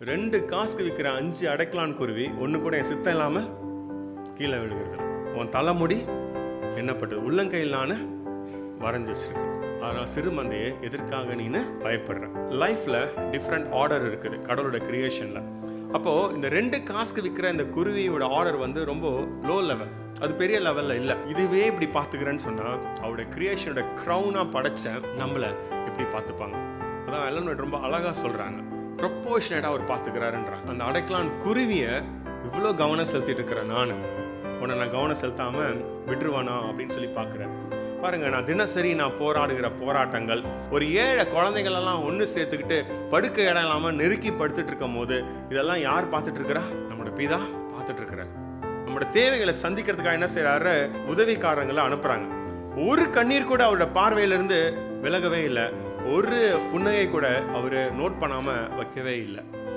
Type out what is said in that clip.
2 காசுக்கு விற்கிற 5 அடைக்கலான் குருவி ஒன்று கூட என் சித்தம் இல்லாமல் கீழே விழுகிறது. உன் தலைமுடி என்னப்பட்டது, உள்ளங்கையில் நான் வரைஞ்சி வச்சிருக்கேன். அதனால் சிறுமந்தையை எதற்காக நீன்னு பயப்படுறேன். லைஃப்பில் டிஃப்ரெண்ட் ஆர்டர் இருக்குது கடவுளோட கிரியேஷனில். அப்போது இந்த 2 காசுக்கு விற்கிற இந்த குருவியோட ஆர்டர் வந்து ரொம்ப லோ லெவல், அது பெரிய லெவலில் இல்லை. இதுவே இப்படி பார்த்துக்கிறேன்னு சொன்னால் அவரோட கிரியேஷனோட க்ரௌனாக படைச்ச நம்மளை எப்படி பார்த்துப்பாங்க. அதான் எல்லாம் ரொம்ப அழகாக சொல்கிறாங்க, ப்ரொப்போர்ஷனேட்டாக அவர் பார்த்துக்கிறாருன்றாங்க. அந்த அடைக்கலான் குருவியை இவ்வளோ கவனம் செலுத்திட்டு இருக்கிறேன் நான், உன்னை நான் கவனம் செலுத்தாமல் விட்டுருவானா அப்படின்னு சொல்லி பார்க்குறேன். பாருங்க, நான் போராடுகிற போராட்டங்கள், ஒரு 7 குழந்தைகளெல்லாம் ஒன்று சேர்த்துக்கிட்டு படுக்க இடம் இல்லாமல் நெருக்கி படுத்துட்டு இருக்கும் போது இதெல்லாம் யார் பார்த்துட்டு இருக்கிறா? நம்மளோட பிதா பார்த்துட்டு இருக்கிறார். நம்மளோட தேவைகளை சந்திக்கிறதுக்காக என்ன செய்யறாரு? உதவிக்காரங்களை அனுப்புறாங்க. ஒரு கண்ணீர் கூட அவரோட பார்வையிலிருந்து விலகவே இல்லை, ஒரு புன்னகை கூட அவரு நோட் பண்ணாம வைக்கவே இல்லை.